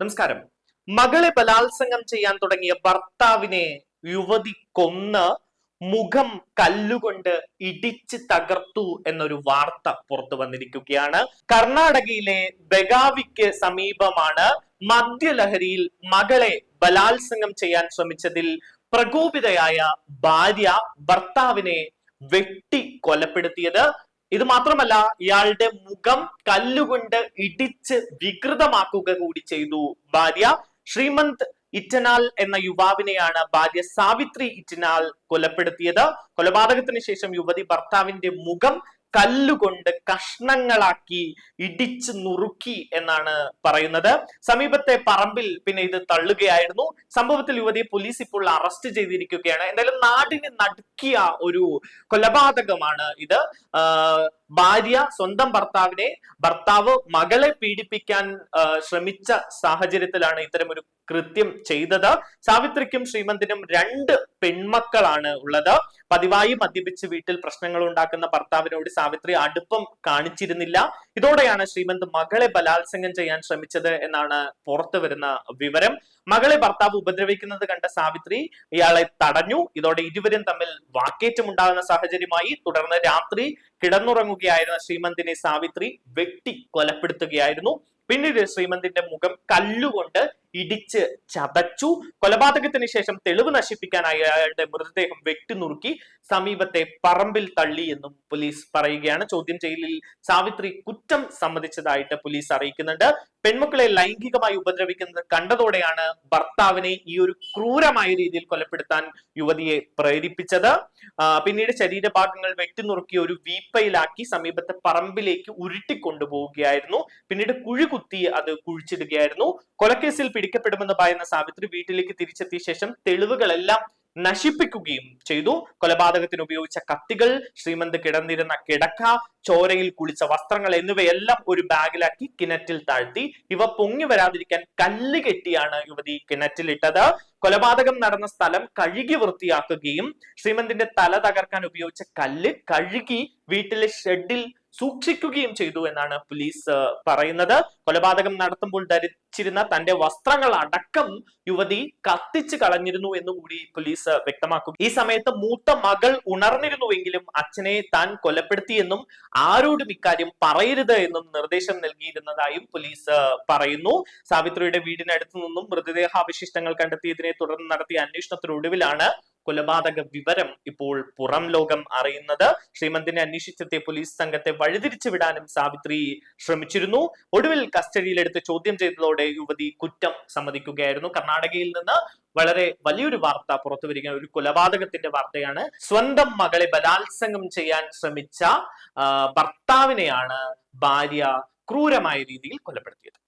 നമസ്കാരം. മകളെ ബലാത്സംഗം ചെയ്യാൻ തുടങ്ങിയ ഭർത്താവിനെ യുവതി കൊന്ന് മുഖം കല്ലുകൊണ്ട് ഇടിച്ച് തകർത്തു എന്നൊരു വാർത്ത പുറത്തു വന്നിരിക്കുകയാണ്. കർണാടകയിലെ ബെഗാവിക്ക് സമീപമാണ് മദ്യലഹരിയിൽ മകളെ ബലാത്സംഗം ചെയ്യാൻ ശ്രമിച്ചതിൽ പ്രകോപിതയായ ഭാര്യ ഭർത്താവിനെ വെട്ടി കൊലപ്പെടുത്തിയത്. ഇത് മാത്രമല്ല, ഇയാളുടെ മുഖം കല്ലുകൊണ്ട് ഇടിച്ച് വികൃതമാക്കുക കൂടി ചെയ്തു ഭാര്യ. ശ്രീമന്ത് ഇറ്റനാൽ എന്ന യുവാവിനെയാണ് ഭാര്യ സാവിത്രി ഇറ്റനാൽ കൊലപ്പെടുത്തിയത്. കൊലപാതകത്തിന് ശേഷം യുവതി ഭർത്താവിന്റെ മുഖം കല്ലുകൊണ്ട് കഷ്ണങ്ങളാക്കി ഇടിച്ചു നുറുക്കി എന്നാണ് പറയുന്നത്. സമീപത്തെ പറമ്പിൽ പിന്നെ ഇത് തള്ളുകയായിരുന്നു. സംഭവത്തിൽ യുവതിയെ പോലീസ് ഇപ്പോൾ അറസ്റ്റ് ചെയ്തിരിക്കുകയാണ്. എന്തായാലും നാടിനെ നടുക്കിയ ഒരു കൊലപാതകമാണ് ഇത്. ഭാര്യ സ്വന്തം ഭർത്താവ് മകളെ പീഡിപ്പിക്കാൻ ശ്രമിച്ച സാഹചര്യത്തിലാണ് ഇത്തരം ഒരു കൃത്യം ചെയ്തത്. സാവിത്രിക്കും ശ്രീമന്തിനും 2 പെൺമക്കളാണ് ഉള്ളത്. പതിവായി മദ്യപിച്ച് വീട്ടിൽ പ്രശ്നങ്ങൾ ഉണ്ടാക്കുന്ന ഭർത്താവിനോട് സാവിത്രി അടുപ്പം കാണിച്ചിരുന്നില്ല. ഇതോടെയാണ് ശ്രീമന്ത് മകളെ ബലാത്സംഗം ചെയ്യാൻ ശ്രമിച്ചത് എന്നാണ് പുറത്തു വരുന്ന വിവരം. മകളെ ഭർത്താവ് ഉപദ്രവിക്കുന്നത് കണ്ട സാവിത്രി ഇയാളെ തടഞ്ഞു. ഇതോടെ ഇരുവരും തമ്മിൽ വാക്കേറ്റം ഉണ്ടാകുന്ന സാഹചര്യമായി. തുടർന്ന് രാത്രി കിടന്നുറങ്ങുകയായിരുന്ന ശ്രീമന്തിനെ സാവിത്രി വെട്ടി കൊലപ്പെടുത്തുകയായിരുന്നു. പിന്നീട് ശ്രീമന്തിന്റെ മുഖം കല്ലുകൊണ്ട് ഇടിച്ച് ചതച്ചു. കൊലപാതകത്തിന് ശേഷം തെളിവ് നശിപ്പിക്കാനായി അയാളുടെ മൃതദേഹം വെട്ടിനുറുക്കി സമീപത്തെ പറമ്പിൽ തള്ളി എന്നും പോലീസ് പറയുകയാണ്. ചോദ്യം ചെയ്യലിൽ സാവിത്രി കുറ്റം സമ്മതിച്ചതായിട്ട് പോലീസ് അറിയിക്കുന്നുണ്ട്. പെൺമക്കളെ ലൈംഗികമായി ഉപദ്രവിക്കുന്നത് കണ്ടതോടെയാണ് ഭർത്താവിനെ ഈ ഒരു ക്രൂരമായ രീതിയിൽ കൊലപ്പെടുത്താൻ യുവതിയെ പ്രേരിപ്പിച്ചത്. പിന്നീട് ശരീരഭാഗങ്ങൾ വെട്ടിനുറുക്കി ഒരു വീപ്പയിലാക്കി സമീപത്തെ പറമ്പിലേക്ക് ഉരുട്ടിക്കൊണ്ടുപോവുകയായിരുന്നു. പിന്നീട് കുഴി കുത്തി അത് കുഴിച്ചിടുകയായിരുന്നു. കൊലക്കേസിൽ പിടിക്കപ്പെടുമെന്ന് പറയുന്ന സാവിത്രി വീട്ടിലേക്ക് തിരിച്ചെത്തിയ ശേഷം തെളിവുകളെല്ലാം നശിപ്പിക്കുകയും ചെയ്തു. കൊലപാതകത്തിന് ഉപയോഗിച്ച കത്തികൾ, ശ്രീമന്ത് കിടന്നിരുന്ന കിടക്ക, ചോരയിൽ കുളിച്ച വസ്ത്രങ്ങൾ എന്നിവയെല്ലാം ഒരു ബാഗിലാക്കി കിണറ്റിൽ താഴ്ത്തി. ഇവ പൊങ്ങി വരാതിരിക്കാൻ കല്ല് കെട്ടിയാണ് യുവതി കിണറ്റിലിട്ടത്. കൊലപാതകം നടന്ന സ്ഥലം കഴുകി വൃത്തിയാക്കുകയും ശ്രീമന്തിന്റെ തല തകർക്കാൻ ഉപയോഗിച്ച കല്ല് കഴുകി വീട്ടിലെ ഷെഡിൽ സൂക്ഷിക്കുകയും ചെയ്തു എന്നാണ് പോലീസ് പറയുന്നത്. കൊലപാതകം നടത്തുമ്പോൾ ധരിച്ചിരുന്ന തന്റെ വസ്ത്രങ്ങൾ അടക്കം യുവതി കത്തിച്ചു കളഞ്ഞിരുന്നു എന്നുകൂടി പോലീസ് വ്യക്തമാക്കും. ഈ സമയത്ത് മൂത്ത മകൾ ഉണർന്നിരുന്നുവെങ്കിലും അച്ഛനെ താൻ കൊലപ്പെടുത്തിയെന്നും ആരോടും ഇക്കാര്യം പറയരുത് എന്നും നിർദ്ദേശം നൽകിയിരുന്നതായും പോലീസ് പറയുന്നു. സാവിത്രിയുടെ വീടിനടുത്തു നിന്നും മൃതദേഹാവശിഷ്ടങ്ങൾ കണ്ടെത്തിയതിനെ തുടർന്ന് നടത്തിയ അന്വേഷണത്തിനൊടുവിലാണ് കൊലപാതക വിവരം ഇപ്പോൾ പുറം ലോകം അറിയുന്നത്. ശ്രീമന്തിനെ അന്വേഷിച്ചെത്തിയ പോലീസ് സംഘത്തെ വഴിതിരിച്ചു വിടാനും സാവിത്രി ശ്രമിച്ചിരുന്നു. ഒടുവിൽ കസ്റ്റഡിയിലെടുത്ത് ചോദ്യം ചെയ്തതോടെ യുവതി കുറ്റം സമ്മതിക്കുകയായിരുന്നു. കർണാടകയിൽ നിന്ന് വളരെ വലിയൊരു വാർത്ത പുറത്തു വരിക ഒരു കൊലപാതകത്തിന്റെ വാർത്തയാണ്. സ്വന്തം മകളെ ബലാത്സംഗം ചെയ്യാൻ ശ്രമിച്ച ഭർത്താവിനെയാണ് ഭാര്യ ക്രൂരമായ രീതിയിൽ കൊലപ്പെടുത്തിയത്.